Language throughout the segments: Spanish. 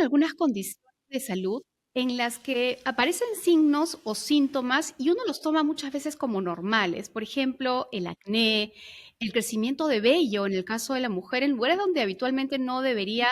algunas condiciones de salud en las que aparecen signos o síntomas y uno los toma muchas veces como normales. Por ejemplo, el acné, el crecimiento de vello en el caso de la mujer, en lugares donde habitualmente no debería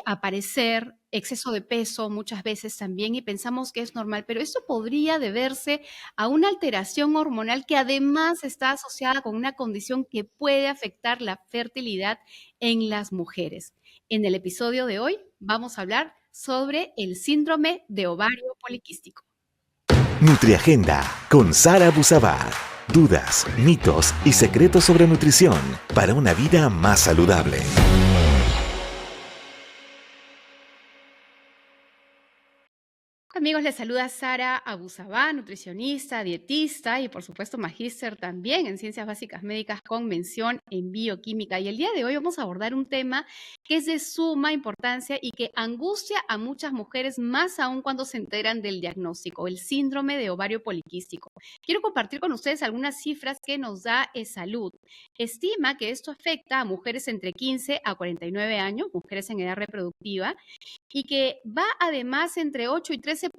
aparecer, exceso de peso muchas veces también, y pensamos que es normal, pero esto podría deberse a una alteración hormonal que además está asociada con una condición que puede afectar la fertilidad en las mujeres. En el episodio de hoy vamos a hablar sobre el síndrome de ovario poliquístico. Nutriagenda con Sara Busabar. Dudas, mitos y secretos sobre nutrición para una vida más saludable. Amigos, les saluda Sara Abusabá, nutricionista, dietista y por supuesto magíster también en Ciencias Básicas Médicas con mención en Bioquímica. Y el día de hoy vamos a abordar un tema que es de suma importancia y que angustia a muchas mujeres, más aún cuando se enteran del diagnóstico, el síndrome de ovario poliquístico. Quiero compartir con ustedes algunas cifras que nos da Salud. Estima que esto afecta a mujeres entre 15 a 49 años, mujeres en edad reproductiva, y que va además entre 8 y 13%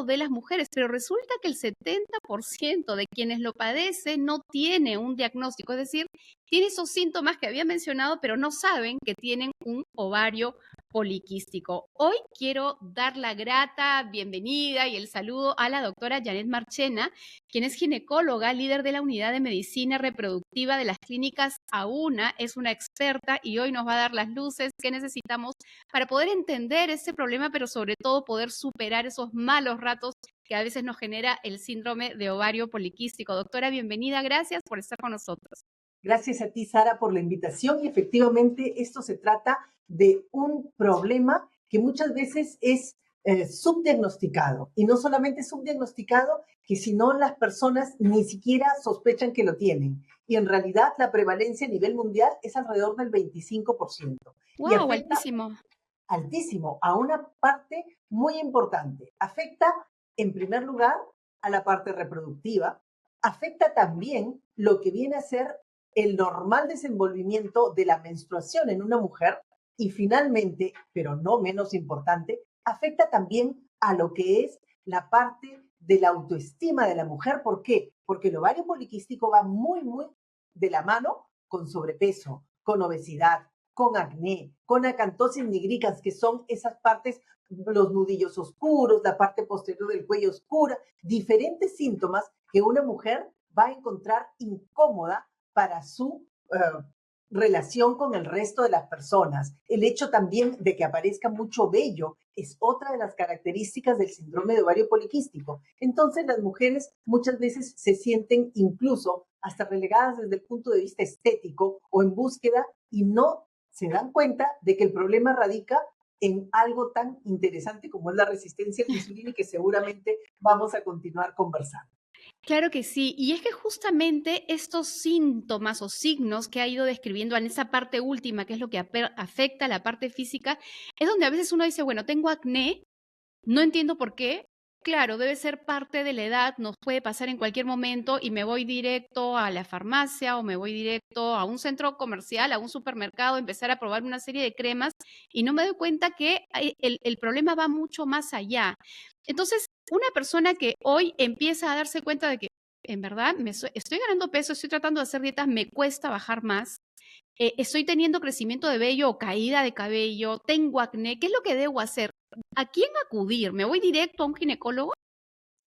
de las mujeres, pero resulta que el 70% de quienes lo padecen no tiene un diagnóstico, es decir, tiene esos síntomas que había mencionado, pero no saben que tienen un ovario poliquístico. Hoy quiero dar la grata bienvenida y el saludo a la doctora Janet Marchena, quien es ginecóloga, líder de la unidad de medicina reproductiva de las clínicas AUNA, es una experta y hoy nos va a dar las luces que necesitamos para poder entender este problema, pero sobre todo poder superar esos malos ratos que a veces nos genera el síndrome de ovario poliquístico. Doctora, bienvenida, gracias por estar con nosotros. Gracias a ti, Sara, por la invitación. Y efectivamente, esto se trata de un problema que muchas veces es subdiagnosticado. Y no solamente subdiagnosticado, que sino las personas ni siquiera sospechan que lo tienen. Y en realidad la prevalencia a nivel mundial es alrededor del 25%. Y ¡Wow! afecta Altísimo. altísimo a una parte muy importante. Afecta, en primer lugar, a la parte reproductiva. Afecta también lo que viene a ser el normal desenvolvimiento de la menstruación en una mujer. Y finalmente, pero no menos importante, afecta también a lo que es la parte de la autoestima de la mujer. ¿Por qué? Porque el ovario poliquístico va muy de la mano con sobrepeso, con obesidad, con acné, con acantosis nigricans, que son esas partes, los nudillos oscuros, la parte posterior del cuello oscura, diferentes síntomas que una mujer va a encontrar incómoda para su relación con el resto de las personas. El hecho también de que aparezca mucho vello es otra de las características del síndrome de ovario poliquístico. Entonces, las mujeres muchas veces se sienten incluso hasta relegadas desde el punto de vista estético o en búsqueda y no se dan cuenta de que el problema radica en algo tan interesante como es la resistencia a la insulina y que seguramente vamos a continuar conversando. Claro que sí, y es que justamente estos síntomas o signos que ha ido describiendo en esa parte última, que es lo que afecta a la parte física, es donde a veces uno dice, bueno, tengo acné, no entiendo por qué. Claro, debe ser parte de la edad, nos puede pasar en cualquier momento y me voy directo a la farmacia o me voy directo a un centro comercial, a un supermercado, empezar a probar una serie de cremas y no me doy cuenta que el problema va mucho más allá. Entonces, una persona que hoy empieza a darse cuenta de que en verdad estoy ganando peso, estoy tratando de hacer dietas, me cuesta bajar más, estoy teniendo crecimiento de vello o caída de cabello, tengo acné, ¿qué es lo que debo hacer? ¿A quién acudir? ¿Me voy directo a un ginecólogo?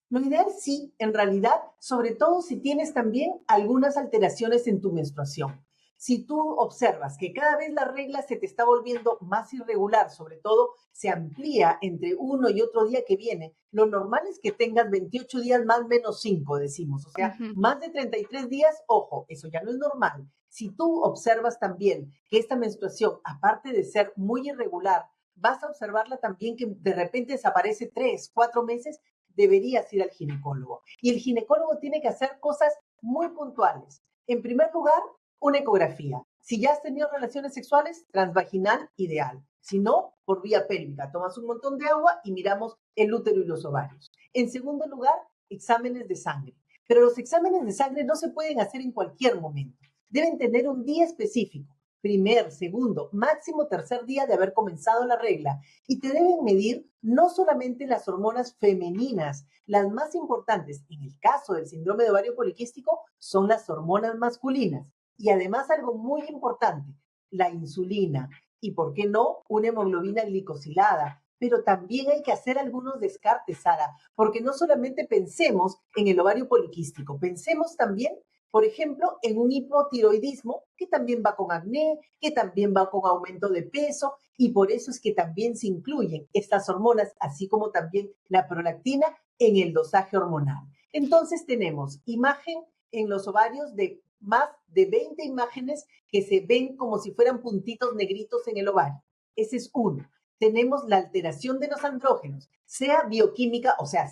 Lo ideal sí, en realidad, sobre todo si tienes también algunas alteraciones en tu menstruación. Si tú observas que cada vez la regla se te está volviendo más irregular, sobre todo se amplía entre uno y otro día que viene, lo normal es que tengas 28 días más menos 5, decimos. O sea, Ujú. más de 33 días, ojo, eso ya no es normal. Si tú observas también que esta menstruación, aparte de ser muy irregular, vas a observarla también que de repente desaparece 3, 4 meses, deberías ir al ginecólogo. Y el ginecólogo tiene que hacer cosas muy puntuales. En primer lugar, una ecografía. Si ya has tenido relaciones sexuales, transvaginal, ideal. Si no, por vía pélvica. Tomas un montón de agua y miramos el útero y los ovarios. En segundo lugar, exámenes de sangre. Pero los exámenes de sangre no se pueden hacer en cualquier momento. Deben tener un día específico. primer, segundo, máximo tercer día de haber comenzado la regla. Y te deben medir no solamente las hormonas femeninas, las más importantes en el caso del síndrome de ovario poliquístico son las hormonas masculinas. Y además algo muy importante, la insulina y, ¿por qué no?, una hemoglobina glicosilada. Pero también hay que hacer algunos descartes, Sara, porque no solamente pensemos en el ovario poliquístico, pensemos también, por ejemplo, en un hipotiroidismo que también va con acné, que también va con aumento de peso, y por eso es que también se incluyen estas hormonas, así como también la prolactina, en el dosaje hormonal. Entonces tenemos imagen en los ovarios de más de 20 imágenes que se ven como si fueran puntitos negritos en el ovario. Ese es uno. Tenemos la alteración de los andrógenos, sea bioquímica, o sea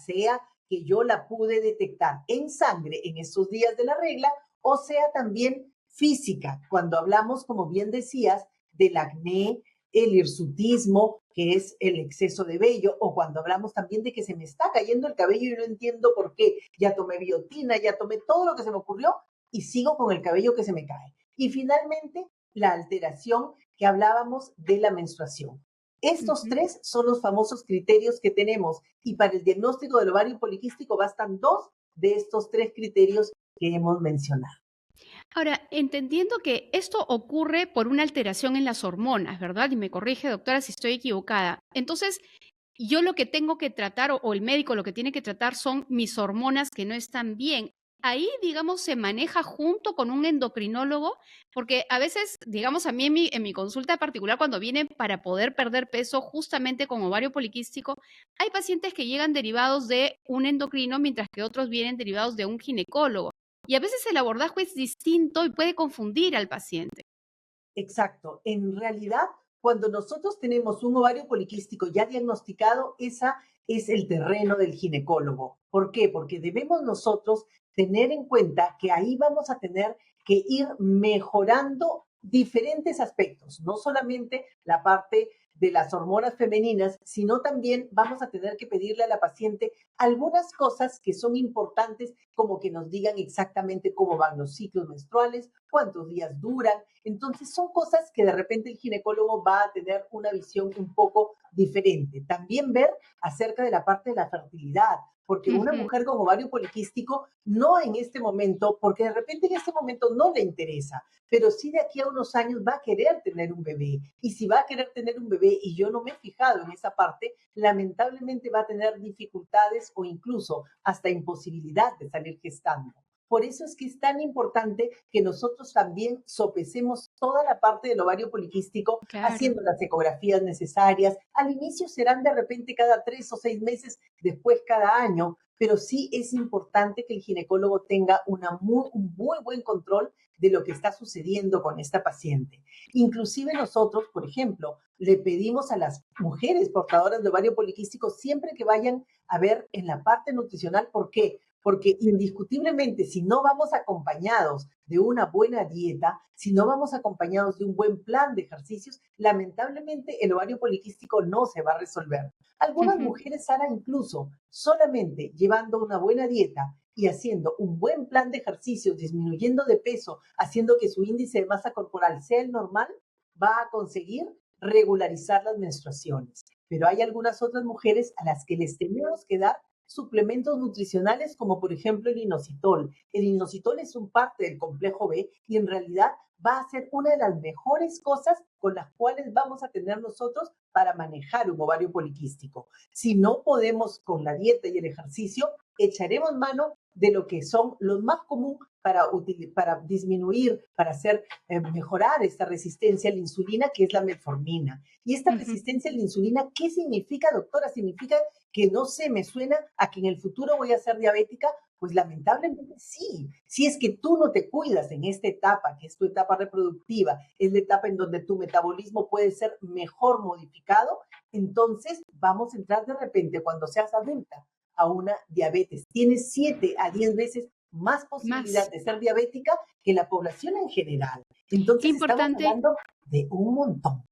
que yo la pude detectar en sangre en estos días de la regla, o sea también física, cuando hablamos, como bien decías, del acné, el hirsutismo, que es el exceso de vello, o cuando hablamos también de que se me está cayendo el cabello y no entiendo por qué. Ya tomé biotina, ya tomé todo lo que se me ocurrió y sigo con el cabello que se me cae. Y finalmente, la alteración que hablábamos de la menstruación. Estos tres son los famosos criterios que tenemos y para el diagnóstico del ovario poliquístico bastan 2 de estos 3 criterios que hemos mencionado. Ahora, entendiendo que esto ocurre por una alteración en las hormonas, ¿verdad? Y me corrige, doctora, si estoy equivocada. Entonces, yo lo que tengo que tratar, o el médico lo que tiene que tratar son mis hormonas que no están bien. Ahí, digamos, se maneja junto con un endocrinólogo, porque a veces, digamos, a mí en mi consulta particular, cuando vienen para poder perder peso justamente con ovario poliquístico, hay pacientes que llegan derivados de un endocrino, mientras que otros vienen derivados de un ginecólogo. Y a veces el abordaje es distinto y puede confundir al paciente. Exacto. En realidad, cuando nosotros tenemos un ovario poliquístico ya diagnosticado, esa es el terreno del ginecólogo. ¿Por qué? Porque debemos nosotros tener en cuenta que ahí vamos a tener que ir mejorando diferentes aspectos, no solamente la parte de las hormonas femeninas, sino también vamos a tener que pedirle a la paciente algunas cosas que son importantes, como que nos digan exactamente cómo van los ciclos menstruales, cuántos días duran. Entonces son cosas que de repente el ginecólogo va a tener una visión un poco diferente. También ver acerca de la parte de la fertilidad, porque una mujer con ovario poliquístico no en este momento, porque de repente en este momento no le interesa, pero sí de aquí a unos años va a querer tener un bebé. Y si va a querer tener un bebé y yo no me he fijado en esa parte, lamentablemente va a tener dificultades o incluso hasta imposibilidad de salir gestando. Por eso es que es tan importante que nosotros también sopesemos toda la parte del ovario poliquístico, Claro. haciendo las ecografías necesarias. Al inicio serán de repente cada 3 o 6 meses, después cada año, pero sí es importante que el ginecólogo tenga un muy buen control de lo que está sucediendo con esta paciente. Inclusive nosotros, por ejemplo, le pedimos a las mujeres portadoras de ovario poliquístico siempre que vayan a ver en la parte nutricional. ¿Por qué? Porque indiscutiblemente, si no vamos acompañados de una buena dieta, si no vamos acompañados de un buen plan de ejercicios, lamentablemente el ovario poliquístico no se va a resolver. Algunas mujeres, Sara, incluso solamente llevando una buena dieta y haciendo un buen plan de ejercicios, disminuyendo de peso, haciendo que su índice de masa corporal sea el normal, va a conseguir regularizar las menstruaciones. Pero hay algunas otras mujeres a las que les tenemos que dar suplementos nutricionales como por ejemplo el inositol. El inositol es un parte del complejo B y en realidad va a ser una de las mejores cosas con las cuales vamos a tener nosotros para manejar un ovario poliquístico. Si no podemos con la dieta y el ejercicio, echaremos mano de lo que son los más comunes para disminuir, para hacer mejorar esta resistencia a la insulina, que es la metformina. Y esta resistencia a la insulina, ¿qué significa, doctora? Significa que no sé, me suena a que en el futuro voy a ser diabética. Pues lamentablemente sí. Si es que tú no te cuidas en esta etapa, que es tu etapa reproductiva, es la etapa en donde tu metabolismo puede ser mejor modificado, entonces vamos a entrar de repente cuando seas adulta a una diabetes. Tienes 7 a 10 veces más posibilidad Más. de ser diabética que la población en general. Qué Entonces estamos importante. hablando de un montón.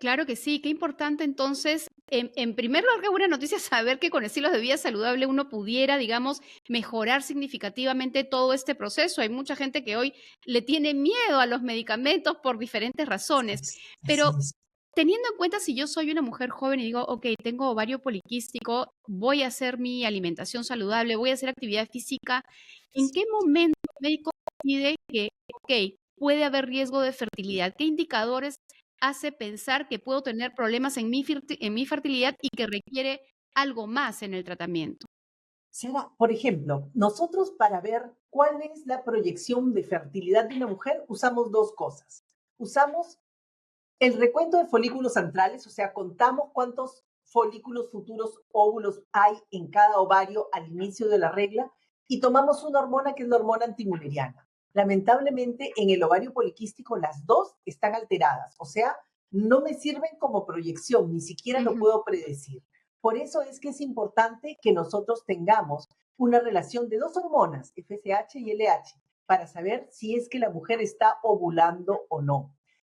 Claro que sí, qué importante entonces, en primer lugar, qué buena noticia saber que con estilos de vida saludable uno pudiera, digamos, mejorar significativamente todo este proceso. Hay mucha gente que hoy le tiene miedo a los medicamentos por diferentes razones, Así pero es. teniendo en cuenta si yo soy una mujer joven y digo, ok, tengo ovario poliquístico, voy a hacer mi alimentación saludable, voy a hacer actividad física, ¿en qué momento el médico decide que, ok, puede haber riesgo de fertilidad? ¿Qué indicadores hace pensar que puedo tener problemas en mi fertilidad y que requiere algo más en el tratamiento? Sara, por ejemplo, nosotros para ver cuál es la proyección de fertilidad de una mujer usamos dos cosas. Usamos el recuento de folículos centrales, o sea, contamos cuántos folículos futuros óvulos hay en cada ovario al inicio de la regla y tomamos una hormona que es la hormona antimuleriana. Lamentablemente, en el ovario poliquístico las dos están alteradas, o sea, no me sirven como proyección, ni siquiera lo Ujú, puedo predecir. Por eso es que es importante que nosotros tengamos una relación de dos hormonas, FSH y LH, para saber si es que la mujer está ovulando o no.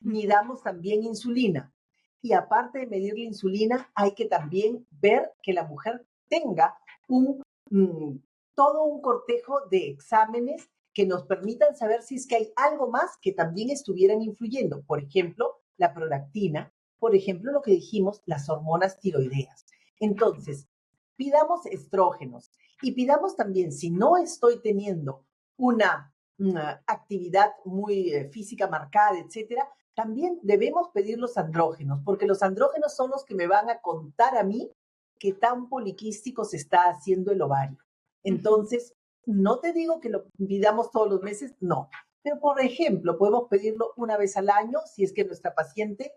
ujú. Midamos también insulina. Y aparte de medir la insulina, hay que también ver que la mujer tenga un, mm, todo un cortejo de exámenes que nos permitan saber si es que hay algo más que también estuvieran influyendo. Por ejemplo, la prolactina, por ejemplo, lo que dijimos, las hormonas tiroideas. Entonces, pidamos estrógenos y pidamos también, si no estoy teniendo una actividad muy física marcada, etcétera, también debemos pedir los andrógenos, porque los andrógenos son los que me van a contar a mí qué tan poliquístico se está haciendo el ovario. Ujú. Entonces, no te digo que lo pidamos todos los meses, no. Pero, por ejemplo, podemos pedirlo una vez al año si es que nuestra paciente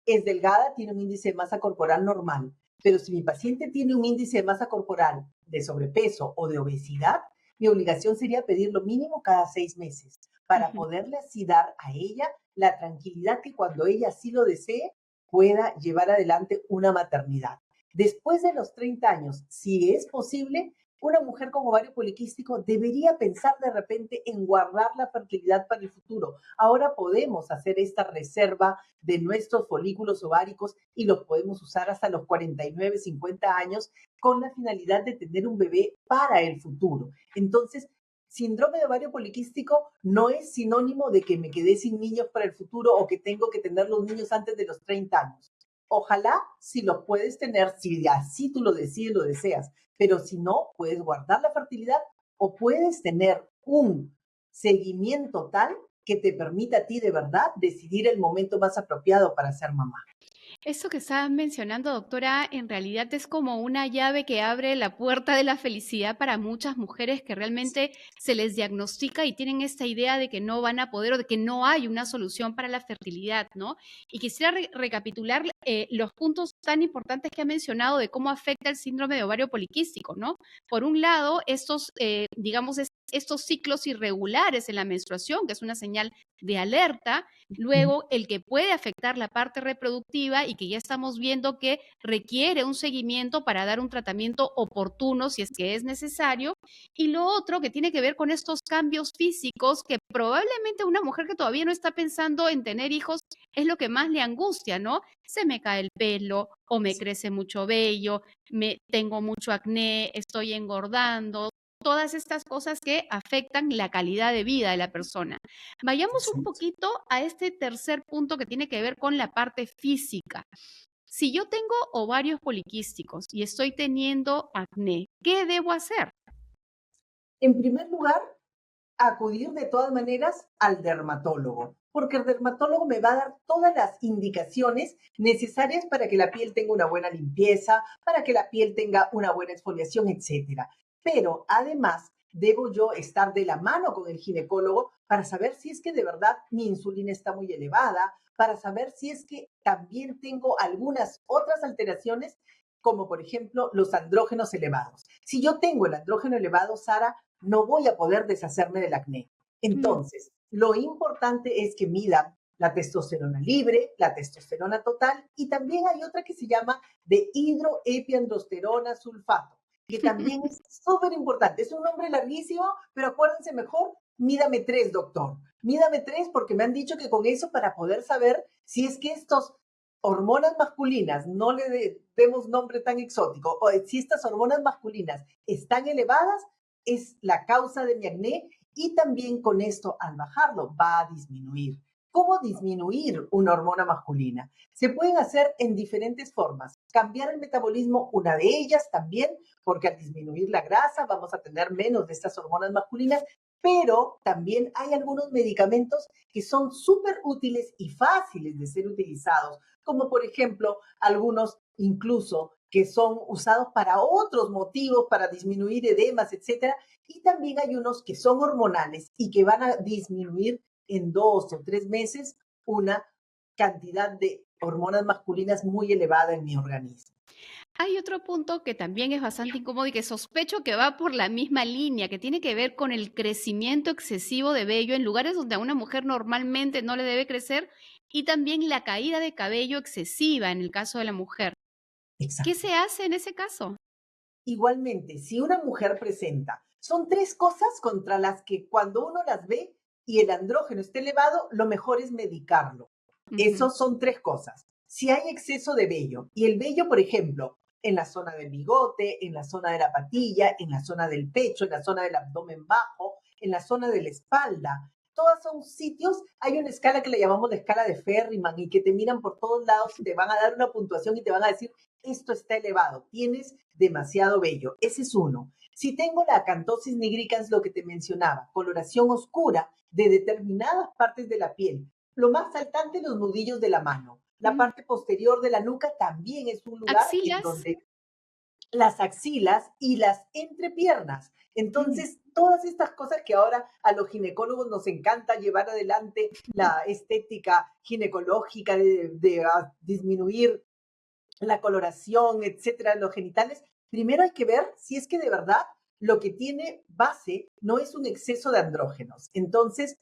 es delgada, tiene un índice de masa corporal normal. Pero si mi paciente tiene un índice de masa corporal de sobrepeso o de obesidad, mi obligación sería pedirlo mínimo cada 6 meses para Ujú. poderle así dar a ella la tranquilidad que cuando ella así lo desee pueda llevar adelante una maternidad. Después de los 30 años, si es posible, una mujer con ovario poliquístico debería pensar de repente en guardar la fertilidad para el futuro. Ahora podemos hacer esta reserva de nuestros folículos ováricos y los podemos usar hasta los 49, 50 años con la finalidad de tener un bebé para el futuro. Entonces, síndrome de ovario poliquístico no es sinónimo de que me quedé sin niños para el futuro o que tengo que tener los niños antes de los 30 años. Ojalá si los puedes tener, si así tú lo decides, lo deseas, pero si no, puedes guardar la fertilidad o puedes tener un seguimiento tal que te permita a ti de verdad decidir el momento más apropiado para ser mamá. Eso que estaba mencionando, doctora, en realidad es como una llave que abre la puerta de la felicidad para muchas mujeres que realmente se les diagnostica y tienen esta idea de que no van a poder o de que no hay una solución para la fertilidad, ¿no? Y quisiera recapitular los puntos tan importantes que ha mencionado de cómo afecta el síndrome de ovario poliquístico, ¿no? Por un lado, estos, digamos, estos ciclos irregulares en la menstruación, que es una señal de alerta. Luego, el que puede afectar la parte reproductiva y que ya estamos viendo que requiere un seguimiento para dar un tratamiento oportuno si es que es necesario. Y lo otro que tiene que ver con estos cambios físicos que probablemente una mujer que todavía no está pensando en tener hijos es lo que más le angustia, ¿no? Se me cae el pelo o me crece mucho vello, tengo mucho acné, estoy engordando, todas estas cosas que afectan la calidad de vida de la persona. Vayamos un poquito a este tercer punto que tiene que ver con la parte física. Si yo tengo ovarios poliquísticos y estoy teniendo acné, ¿qué debo hacer? En primer lugar, acudir de todas maneras al dermatólogo, porque el dermatólogo me va a dar todas las indicaciones necesarias para que la piel tenga una buena limpieza, para que la piel tenga una buena exfoliación, etcétera. Pero además, debo yo estar de la mano con el ginecólogo para saber si es que de verdad mi insulina está muy elevada, para saber si es que también tengo algunas otras alteraciones, como por ejemplo los andrógenos elevados. Si yo tengo el andrógeno elevado, Sara, no voy a poder deshacerme del acné. Mm, Entonces, lo importante es que mida la testosterona libre, la testosterona total y también hay otra que se llama de hidroepiandrosterona sulfato, que también es súper importante. Es un nombre larguísimo, pero acuérdense mejor, mídame 3, doctor. Mídame 3 porque me han dicho que con eso para poder saber si es que estos hormonas masculinas, no le demos nombre tan exótico, o si estas hormonas masculinas están elevadas, es la causa de mi acné y también con esto al bajarlo va a disminuir. ¿Cómo disminuir una hormona masculina? Se pueden hacer en diferentes formas. Cambiar el metabolismo, una de ellas también, porque al disminuir la grasa vamos a tener menos de estas hormonas masculinas, pero también hay algunos medicamentos que son súper útiles y fáciles de ser utilizados, como por ejemplo algunos incluso que son usados para otros motivos, para disminuir edemas, etcétera, y también hay unos que son hormonales y que van a disminuir en 2 o 3 meses una cantidad de hormonas masculinas muy elevada en mi organismo. Hay otro punto que también es bastante incómodo y que sospecho que va por la misma línea, que tiene que ver con el crecimiento excesivo de vello en lugares donde a una mujer normalmente no le debe crecer y también la caída de cabello excesiva en el caso de la mujer. ¿Qué Exacto. se hace en ese caso? Igualmente, si una mujer presenta, son tres cosas contra las que cuando uno las ve y el andrógeno está elevado, lo mejor es medicarlo. Ujú. Esos son tres cosas. Si hay exceso de vello, y el vello, por ejemplo, en la zona del bigote, en la zona de la patilla, en la zona del pecho, en la zona del abdomen bajo, en la zona de la espalda, todos son sitios, hay una escala que le llamamos la escala de Ferriman y que te miran por todos lados y te van a dar una puntuación y te van a decir esto está elevado, tienes demasiado vello. Ese es uno. Si tengo la acantosis nigricans, lo que te mencionaba, coloración oscura de determinadas partes de la piel, lo más saltante, los nudillos de la mano. La Mm. parte posterior de la nuca también es un lugar en Axilas. donde las axilas y las entrepiernas. Mm. Entonces, todas estas cosas que ahora a los ginecólogos nos encanta llevar adelante la estética ginecológica de disminuir la coloración, etcétera, los genitales, primero hay que ver si es que de verdad lo que tiene base no es un exceso de andrógenos. Entonces,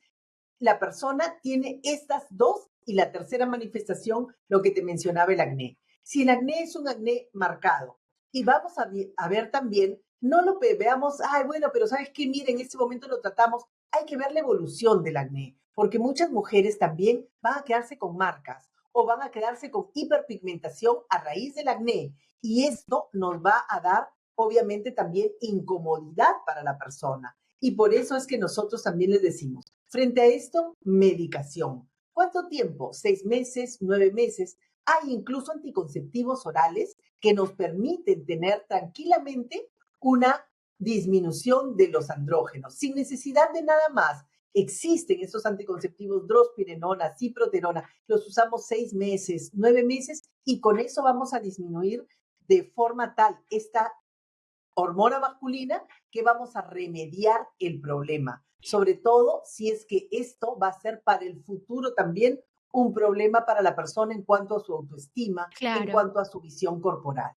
la persona tiene estas dos y la tercera manifestación, lo que te mencionaba el acné. Si el acné es un acné marcado y vamos a ver también, no lo veamos, ay, bueno, pero ¿sabes qué? Mira, en este momento lo tratamos, hay que ver la evolución del acné, porque muchas mujeres también van a quedarse con marcas o van a quedarse con hiperpigmentación a raíz del acné y esto nos va a dar obviamente también incomodidad para la persona. Y por eso es que nosotros también les decimos, frente a esto, medicación. ¿Cuánto tiempo? 6 meses, 9 meses. Hay incluso anticonceptivos orales que nos permiten tener tranquilamente una disminución de los andrógenos, sin necesidad de nada más. Existen estos anticonceptivos drospirenona, ciproterona, los usamos 6 meses, 9 meses y con eso vamos a disminuir de forma tal esta hormona masculina que vamos a remediar el problema. Sobre todo si es que esto va a ser para el futuro también un problema para la persona en cuanto a su autoestima, en Claro. cuanto a su visión corporal.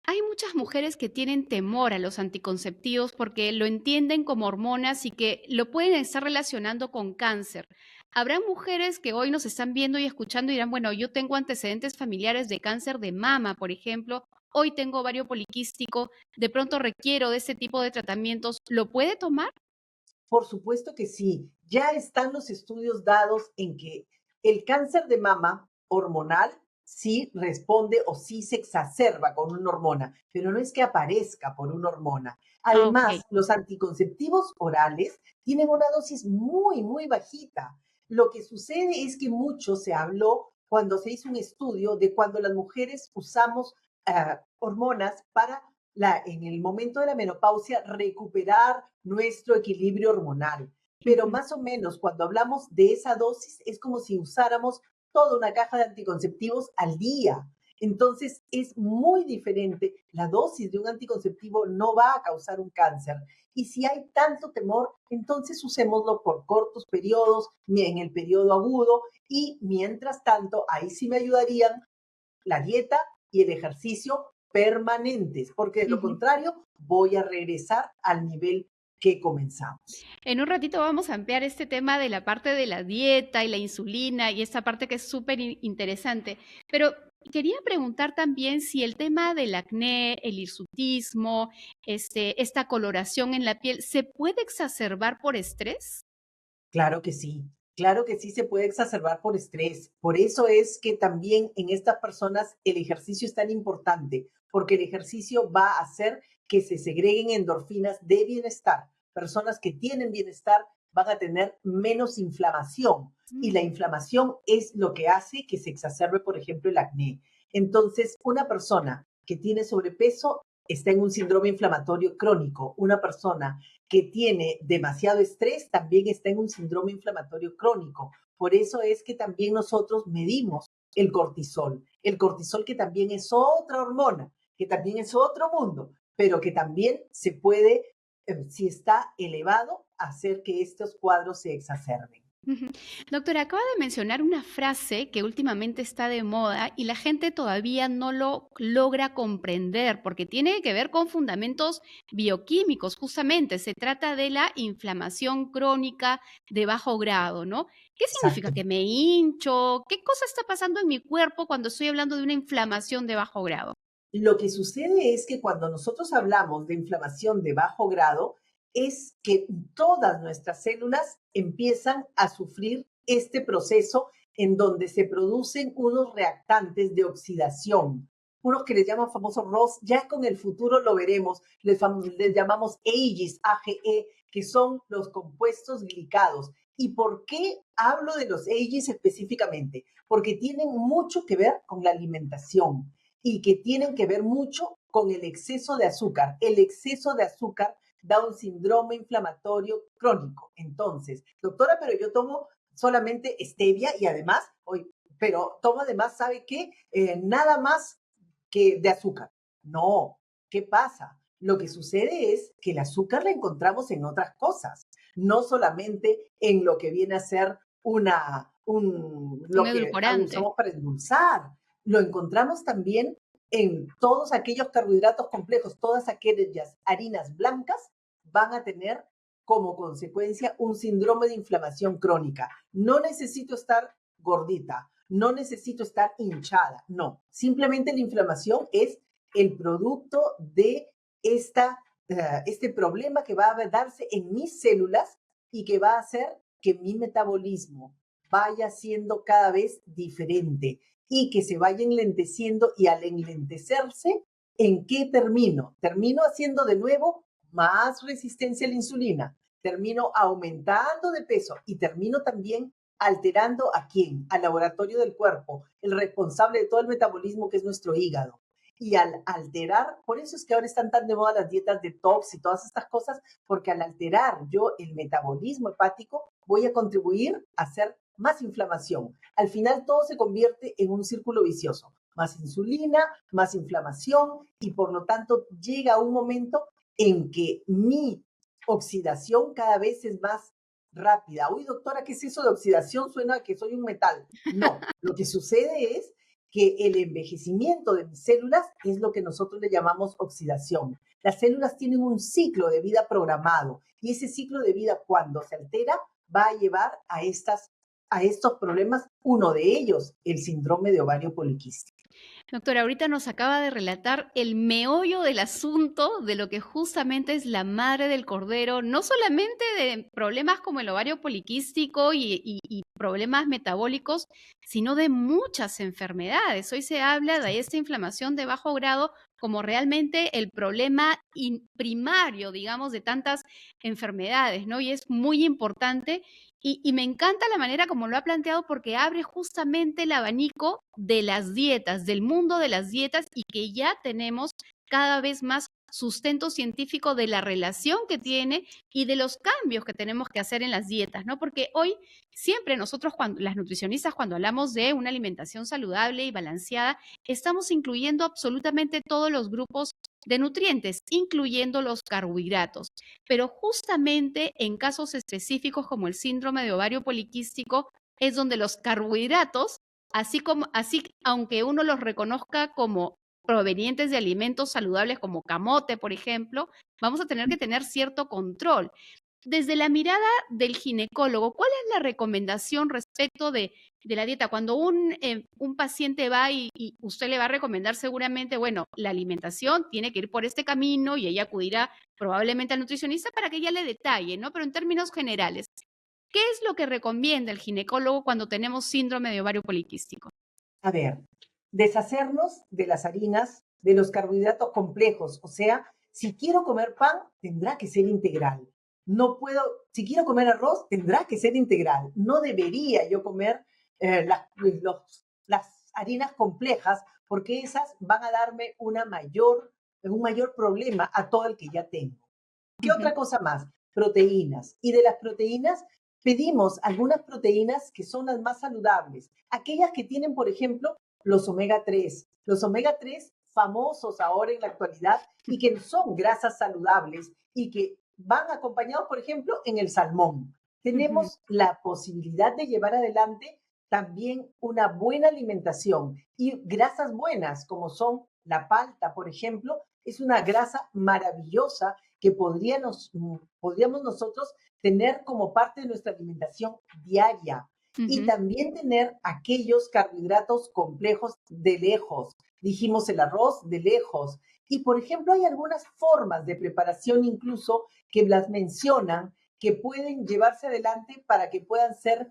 Hay muchas mujeres que tienen temor a los anticonceptivos porque lo entienden como hormonas y que lo pueden estar relacionando con cáncer. Habrá mujeres que hoy nos están viendo y escuchando y dirán, bueno, yo tengo antecedentes familiares de cáncer de mama, por ejemplo, hoy tengo ovario poliquístico, de pronto requiero de este tipo de tratamientos, ¿lo puede tomar? Por supuesto que sí, ya están los estudios dados en que el cáncer de mama hormonal sí responde o sí se exacerba con una hormona, pero no es que aparezca por una hormona. Ah, ok. Además, los anticonceptivos orales tienen una dosis muy, muy bajita. Lo que sucede es que mucho se habló cuando se hizo un estudio de cuando las mujeres usamos hormonas para en el momento de la menopausia recuperar nuestro equilibrio hormonal. Pero Ujú. más o menos cuando hablamos de esa dosis es como si usáramos toda una caja de anticonceptivos al día. Entonces es muy diferente. La dosis de un anticonceptivo no va a causar un cáncer. Y si hay tanto temor, entonces usémoslo por cortos periodos, en el periodo agudo y mientras tanto, ahí sí me ayudarían la dieta y el ejercicio permanentes, porque de lo Ujú. contrario voy a regresar al nivel que comenzamos. En un ratito vamos a ampliar este tema de la parte de la dieta y la insulina y esta parte que es súper interesante. Pero quería preguntar también si el tema del acné, el hirsutismo, esta coloración en la piel, ¿se puede exacerbar por estrés? Claro que sí. Claro que sí se puede exacerbar por estrés. Por eso es que también en estas personas el ejercicio es tan importante, porque el ejercicio va a hacer que se segreguen endorfinas de bienestar. Personas que tienen bienestar van a tener menos inflamación y la Mm. inflamación es lo que hace que se exacerbe, por ejemplo, el acné. Entonces, una persona que tiene sobrepeso está en un síndrome inflamatorio crónico. Una persona que tiene demasiado estrés también está en un síndrome inflamatorio crónico. Por eso es que también nosotros medimos el cortisol que también es otra hormona, que también es otro mundo, pero que también se puede, si está elevado, hacer que estos cuadros se exacerben. Ujú. Doctora, acaba de mencionar una frase que últimamente está de moda y la gente todavía no lo logra comprender porque tiene que ver con fundamentos bioquímicos, justamente. Se trata de la inflamación crónica de bajo grado, ¿no? ¿Qué significa? Exacto. ¿Que me hincho? ¿Qué cosa está pasando en mi cuerpo cuando estoy hablando de una inflamación de bajo grado? Lo que sucede es que cuando nosotros hablamos de inflamación de bajo grado, es que todas nuestras células empiezan a sufrir este proceso en donde se producen unos reactantes de oxidación, unos que les llaman famosos ROS, ya con el futuro lo veremos, les llamamos AGEs, AGE, que son los compuestos glicados. ¿Y por qué hablo de los AGEs específicamente? Porque tienen mucho que ver con la alimentación y que tienen que ver mucho con el exceso de azúcar. El exceso de azúcar da un síndrome inflamatorio crónico. Entonces, doctora, pero yo tomo solamente stevia y además, hoy, pero tomo además, ¿sabe qué? Nada más que de azúcar. No, ¿qué pasa? Lo que sucede es que el azúcar la encontramos en otras cosas, no solamente en lo que viene a ser Un lo que edulcorante. usamos para endulzar. Lo encontramos también en todos aquellos carbohidratos complejos, todas aquellas harinas blancas van a tener como consecuencia un síndrome de inflamación crónica. No necesito estar gordita, no necesito estar hinchada, no. Simplemente la inflamación es el producto de este problema que va a darse en mis células y que va a hacer que mi metabolismo vaya siendo cada vez diferente y que se vaya enlenteciendo y al enlentecerse, ¿en qué termino? Termino haciendo de nuevo más resistencia a la insulina, termino aumentando de peso y termino también alterando a quién, al laboratorio del cuerpo, el responsable de todo el metabolismo que es nuestro hígado. Y al alterar, por eso es que ahora están tan de moda las dietas detox y todas estas cosas, porque al alterar yo el metabolismo hepático, voy a contribuir a hacer más inflamación. Al final todo se convierte en un círculo vicioso. Más insulina, más inflamación y por lo tanto llega un momento en que mi oxidación cada vez es más rápida. Uy, doctora, ¿qué es eso de oxidación? Suena a que soy un metal. No, lo que sucede es que el envejecimiento de mis células es lo que nosotros le llamamos oxidación. Las células tienen un ciclo de vida programado y ese ciclo de vida cuando se altera va a llevar a estos problemas, uno de ellos, el síndrome de ovario poliquístico. Doctora, ahorita nos acaba de relatar el meollo del asunto de lo que justamente es la madre del cordero, no solamente de problemas como el ovario poliquístico y problemas metabólicos, sino de muchas enfermedades. Hoy se habla de esta inflamación de bajo grado como realmente el problema primario, digamos, de tantas enfermedades, ¿no? Y es muy importante y me encanta la manera como lo ha planteado porque abre justamente el abanico de las dietas, del mundo de las dietas y que ya tenemos cada vez más sustento científico de la relación que tiene y de los cambios que tenemos que hacer en las dietas, ¿no? Porque hoy siempre nosotros, las nutricionistas, cuando hablamos de una alimentación saludable y balanceada, estamos incluyendo absolutamente todos los grupos de nutrientes, incluyendo los carbohidratos. Pero justamente en casos específicos como el síndrome de ovario poliquístico es donde los carbohidratos, así aunque uno los reconozca como provenientes de alimentos saludables como camote, por ejemplo, vamos a tener que tener cierto control. Desde la mirada del ginecólogo, ¿cuál es la recomendación respecto de la dieta? Cuando un paciente va y usted le va a recomendar seguramente, bueno, la alimentación tiene que ir por este camino y ella acudirá probablemente al nutricionista para que ella le detalle, ¿no? Pero en términos generales, ¿qué es lo que recomienda el ginecólogo cuando tenemos síndrome de ovario poliquístico? A ver, deshacernos de las harinas, de los carbohidratos complejos. O sea, si quiero comer pan, tendrá que ser integral. No puedo, si quiero comer arroz, tendrá que ser integral. No debería yo comer las harinas complejas porque esas van a darme un mayor problema a todo el que ya tengo. ¿Qué otra cosa más? Proteínas. Y de las proteínas, pedimos algunas proteínas que son las más saludables. Aquellas que tienen, por ejemplo, los omega 3. Los omega 3 famosos ahora en la actualidad y que son grasas saludables y que van acompañados, por ejemplo, en el salmón. Tenemos la posibilidad de llevar adelante también una buena alimentación y grasas buenas, como son la palta, por ejemplo, es una grasa maravillosa que podríamos nosotros tener como parte de nuestra alimentación diaria. Y también tener aquellos carbohidratos complejos de lejos. Dijimos el arroz de lejos. Y, por ejemplo, hay algunas formas de preparación incluso que las mencionan que pueden llevarse adelante para que puedan ser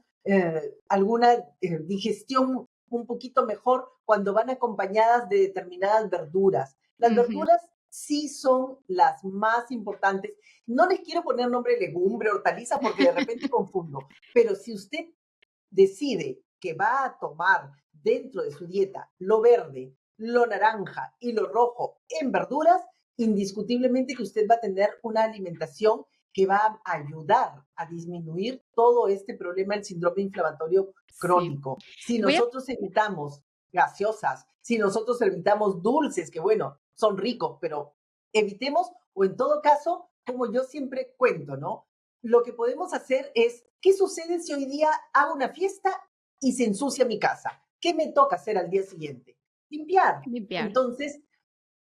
alguna digestión un poquito mejor cuando van acompañadas de determinadas verduras. Las verduras sí son las más importantes. No les quiero poner nombre de legumbre, hortaliza, porque de repente confundo. Pero si usted decide que va a tomar dentro de su dieta lo verde, lo naranja y lo rojo en verduras, indiscutiblemente que usted va a tener una alimentación que va a ayudar a disminuir todo este problema del síndrome inflamatorio crónico. Si nosotros evitamos gaseosas, si nosotros evitamos dulces, que bueno, son ricos, pero evitemos, o en todo caso, como yo siempre cuento, ¿no? Lo que podemos hacer es, ¿qué sucede si hoy día hago una fiesta y se ensucia mi casa? ¿Qué me toca hacer al día siguiente? Limpiar. Entonces,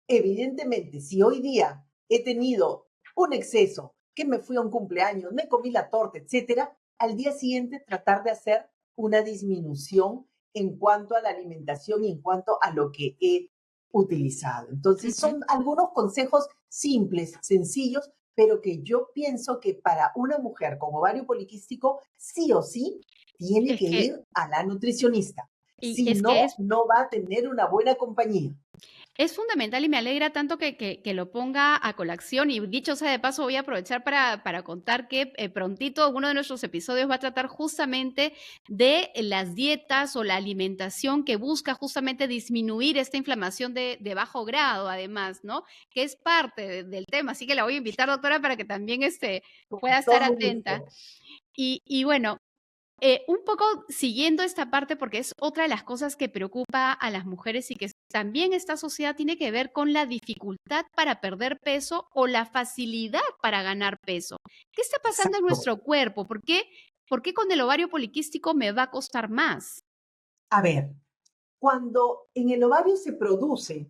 evidentemente, si hoy día he tenido un exceso, que me fui a un cumpleaños, me comí la torta, etcétera, al día siguiente tratar de hacer una disminución en cuanto a la alimentación y en cuanto a lo que he utilizado. Entonces, son algunos consejos simples, sencillos, pero que yo pienso que para una mujer con ovario poliquístico, sí o sí, tiene que ir a la nutricionista. Si no, no va a tener una buena compañía. Es fundamental y me alegra tanto que lo ponga a colación. Y dicho sea de paso, voy a aprovechar para contar que prontito uno de nuestros episodios va a tratar justamente de las dietas o la alimentación que busca justamente disminuir esta inflamación de bajo grado, además, ¿no? Que es parte del tema. Así que la voy a invitar, doctora, para que también pueda estar atenta. Y bueno, un poco siguiendo esta parte, porque es otra de las cosas que preocupa a las mujeres y que también esta sociedad tiene que ver con la dificultad para perder peso o la facilidad para ganar peso. ¿Qué está pasando en nuestro cuerpo? ¿Por qué con el ovario poliquístico me va a costar más? A ver, cuando en el ovario se produce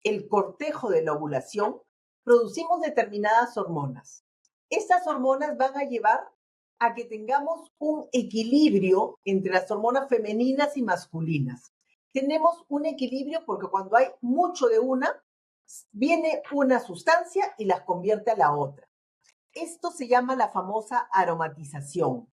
el cortejo de la ovulación, producimos determinadas hormonas. Estas hormonas van a llevar a que tengamos un equilibrio entre las hormonas femeninas y masculinas. Tenemos un equilibrio porque cuando hay mucho de una, viene una sustancia y las convierte a la otra. Esto se llama la famosa aromatización.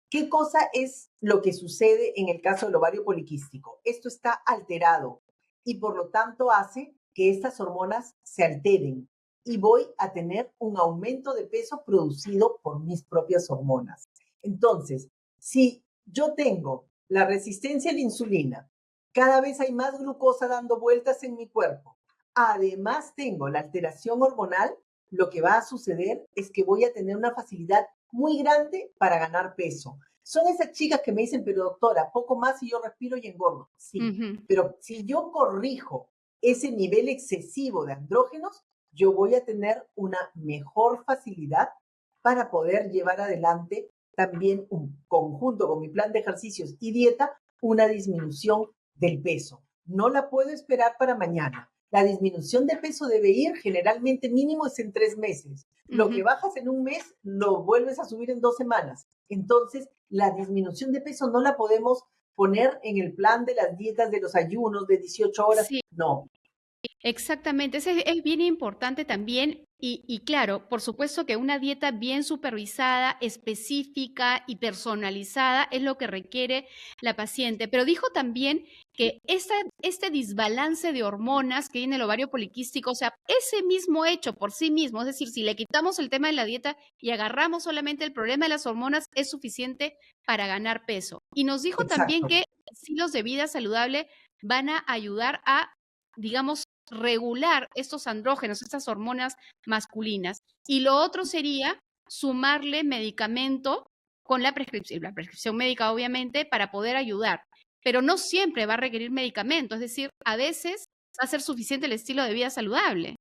¿Qué cosa es lo que sucede en el caso del ovario poliquístico? Esto está alterado y por lo tanto hace que estas hormonas se alteren y voy a tener un aumento de peso producido por mis propias hormonas. Entonces, si yo tengo la resistencia a la insulina, cada vez hay más glucosa dando vueltas en mi cuerpo, además tengo la alteración hormonal, lo que va a suceder es que voy a tener una facilidad muy grande para ganar peso. Son esas chicas que me dicen, pero doctora, poco más y yo respiro y engordo. Sí, pero si yo corrijo ese nivel excesivo de andrógenos, yo voy a tener una mejor facilidad para poder llevar adelante también un conjunto con mi plan de ejercicios y dieta, una disminución del peso. No la puedo esperar para mañana. La disminución de peso debe ir generalmente mínimo es en 3 meses. Lo que bajas en un mes, lo vuelves a subir en 2 semanas. Entonces, la disminución de peso no la podemos poner en el plan de las dietas de los ayunos de 18 horas. Sí. No. Exactamente, ese es bien importante también y claro, por supuesto que una dieta bien supervisada, específica y personalizada es lo que requiere la paciente, pero dijo también que este desbalance de hormonas que tiene el ovario poliquístico, o sea, ese mismo hecho por sí mismo, es decir, si le quitamos el tema de la dieta y agarramos solamente el problema de las hormonas, es suficiente para ganar peso. Y nos dijo también Exacto. que estilos de vida saludable van a ayudar a, digamos, regular estos andrógenos, estas hormonas masculinas. Y lo otro sería sumarle medicamento con la prescripción médica, obviamente, para poder ayudar. Pero no siempre va a requerir medicamento, es decir, a veces va a ser suficiente el estilo de vida saludable.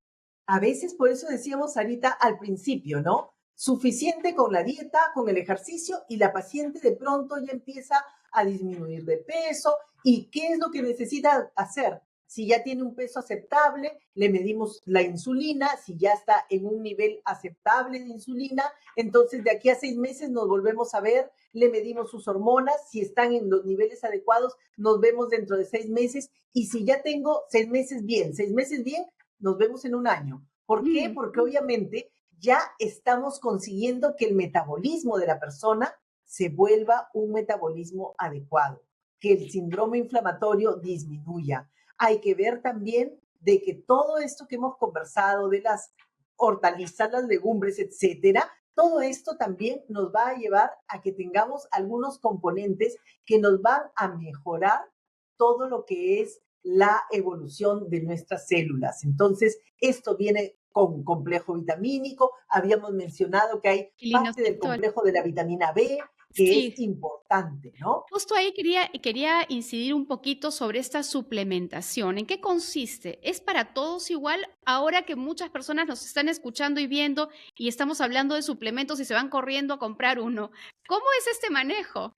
A veces, por eso decíamos ahorita al principio, ¿no? Suficiente con la dieta, con el ejercicio y la paciente de pronto ya empieza a disminuir de peso. ¿Y qué es lo que necesita hacer? Si ya tiene un peso aceptable, le medimos la insulina. Si ya está en un nivel aceptable de insulina, entonces de aquí a 6 meses nos volvemos a ver, le medimos sus hormonas. Si están en los niveles adecuados, nos vemos dentro de 6 meses. Y si ya tengo 6 meses bien, 6 meses bien, nos vemos en un año. ¿Por qué? Mm, Porque obviamente ya estamos consiguiendo que el metabolismo de la persona se vuelva un metabolismo adecuado, que el síndrome inflamatorio disminuya. Hay que ver también de que todo esto que hemos conversado de las hortalizas, las legumbres, etcétera, todo esto también nos va a llevar a que tengamos algunos componentes que nos van a mejorar todo lo que es la evolución de nuestras células. Entonces, esto viene con complejo vitamínico. Habíamos mencionado que hay el parte del inositol. complejo de la vitamina B que es Sí, importante, ¿no? justo ahí quería incidir un poquito sobre esta suplementación. ¿En qué consiste? ¿Es para todos igual? Ahora que muchas personas nos están escuchando y viendo y estamos hablando de suplementos y se van corriendo a comprar uno. ¿Cómo es este manejo?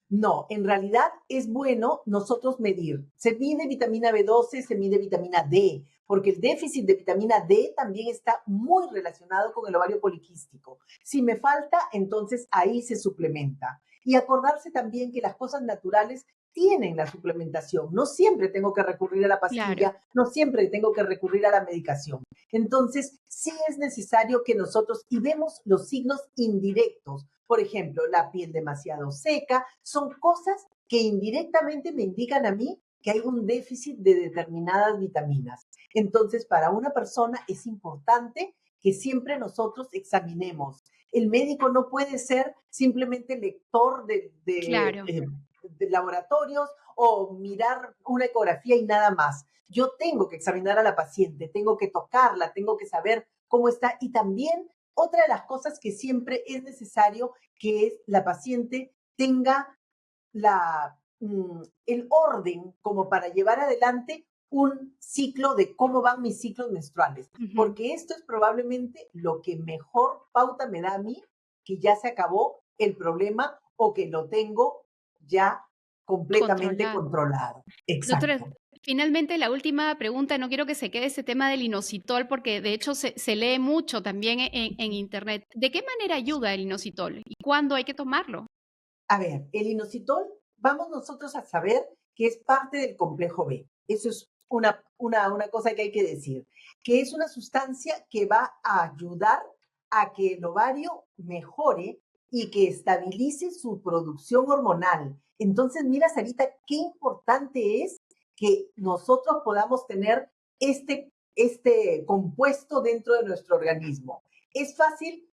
No, en realidad es bueno nosotros medir. Se mide vitamina B12, se mide vitamina D, porque el déficit de vitamina D también está muy relacionado con el ovario poliquístico. Si me falta, entonces ahí se suplementa. Y acordarse también que las cosas naturales tienen la suplementación. No siempre tengo que recurrir a la Claro. pastilla, no siempre tengo que recurrir a la medicación. Entonces, sí es necesario que nosotros, y vemos los signos indirectos, por ejemplo, la piel demasiado seca, son cosas que indirectamente me indican a mí que hay un déficit de determinadas vitaminas. Entonces, para una persona es importante que siempre nosotros examinemos. El médico no puede ser simplemente lector Claro. de laboratorios o mirar una ecografía y nada más. Yo tengo que examinar a la paciente, tengo que tocarla, tengo que saber cómo está. Y también otra de las cosas que siempre es necesario que es la paciente tenga el orden como para llevar adelante un ciclo de cómo van mis ciclos menstruales, Ujú. porque esto es probablemente lo que mejor pauta me da a mí que ya se acabó el problema o que lo tengo ya completamente Controlado. controlado. Doctora, Exacto. finalmente la última pregunta, no quiero que se quede ese tema del inositol porque de hecho se lee mucho también en internet. ¿De qué manera ayuda el inositol y cuándo hay que tomarlo? A ver, el inositol, vamos nosotros a saber que es parte del complejo B. Eso es una cosa que hay que decir, que es una sustancia que va a ayudar a que el ovario mejore y que estabilice su producción hormonal. Entonces, mira, Sarita, qué importante es que nosotros podamos tener este compuesto dentro de nuestro organismo. ¿Es fácil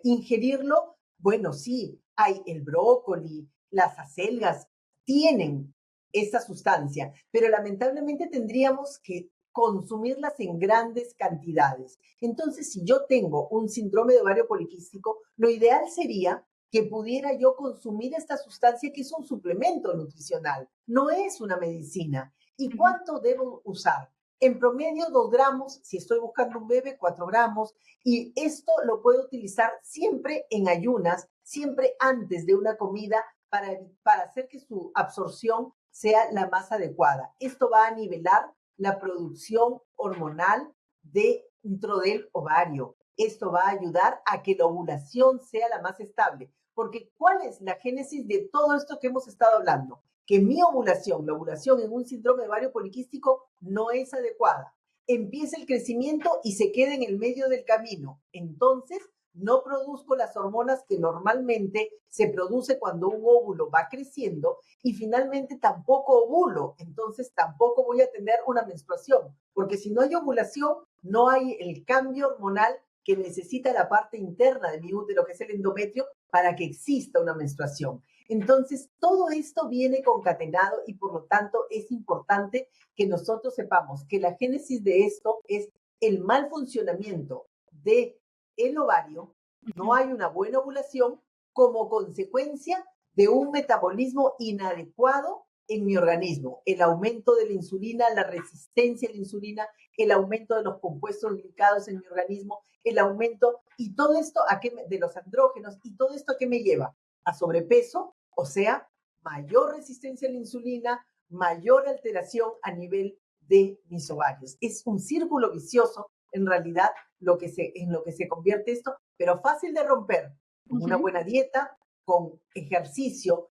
ingerirlo? Bueno, sí, hay el brócoli, las acelgas, tienen esta sustancia, pero lamentablemente tendríamos que consumirlas en grandes cantidades. Entonces, si yo tengo un síndrome de ovario poliquístico, lo ideal sería que pudiera yo consumir esta sustancia que es un suplemento nutricional, no es una medicina. ¿Y Ujú. cuánto debo usar? En promedio 2 gramos, si estoy buscando un bebé, 4 gramos, y esto lo puedo utilizar siempre en ayunas, siempre antes de una comida para hacer que su absorción sea la más adecuada. Esto va a nivelar la producción hormonal dentro del ovario. Esto va a ayudar a que la ovulación sea la más estable. Porque ¿cuál es la génesis de todo esto que hemos estado hablando? Que mi ovulación, la ovulación en un síndrome de ovario poliquístico, no es adecuada. empieza el crecimiento y se queda en el medio del camino. Entonces, no produzco las hormonas que normalmente se produce cuando un óvulo va creciendo y finalmente tampoco ovulo. Entonces, tampoco voy a tener una menstruación, porque si no hay ovulación, no hay el cambio hormonal que necesita la parte interna de mi útero, que es el endometrio, para que exista una menstruación. Entonces, todo esto viene concatenado y por lo tanto es importante que nosotros sepamos que la génesis de esto es el mal funcionamiento del ovario, no hay una buena ovulación como consecuencia de un metabolismo inadecuado en mi organismo, el aumento de la insulina, la resistencia a la insulina, el aumento de los compuestos glicados en mi organismo, el aumento y todo esto de los andrógenos y todo esto ¿a qué me lleva? A sobrepeso, o sea, mayor resistencia a la insulina, mayor alteración a nivel de mis ovarios. Es un círculo vicioso, en realidad, en lo que se convierte esto, pero fácil de romper, con una buena dieta, con ejercicio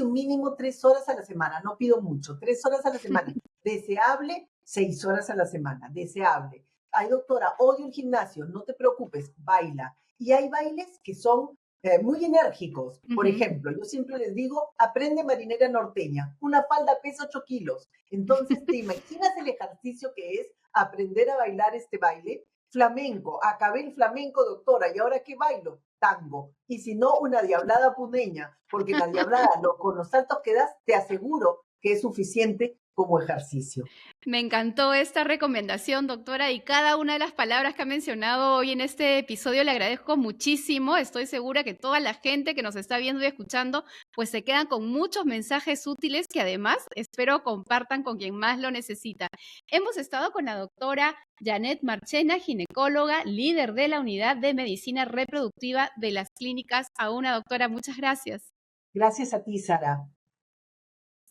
mínimo 3 horas a la semana, no pido mucho, 3 horas a la semana, deseable 6 horas a la semana, deseable. Ay, doctora, odio el gimnasio, no te preocupes, baila. Y hay bailes que son muy enérgicos. Por ejemplo, yo siempre les digo, aprende marinera norteña. Una falda pesa 8 kilos. Entonces, ¿te imaginas el ejercicio que es aprender a bailar este baile? Flamenco, acabé el flamenco, doctora, ¿y ahora qué bailo? Tango. Y si no, una diablada puneña, porque la diablada, con los saltos que das, te aseguro que es suficiente como ejercicio. Me encantó esta recomendación, doctora, y cada una de las palabras que ha mencionado hoy en este episodio le agradezco muchísimo. Estoy segura que toda la gente que nos está viendo y escuchando, pues se quedan con muchos mensajes útiles que además espero compartan con quien más lo necesita. Hemos estado con la doctora Janet Marchena, ginecóloga, líder de la Unidad de Medicina Reproductiva de las Clínicas AUNA. Doctora, muchas gracias. Gracias a ti, Sara.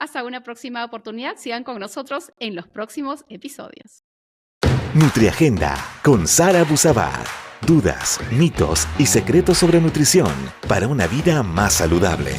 Hasta una próxima oportunidad. Sigan con nosotros en los próximos episodios. Nutriagenda con Sara Abusavar. Dudas, mitos y secretos sobre nutrición para una vida más saludable.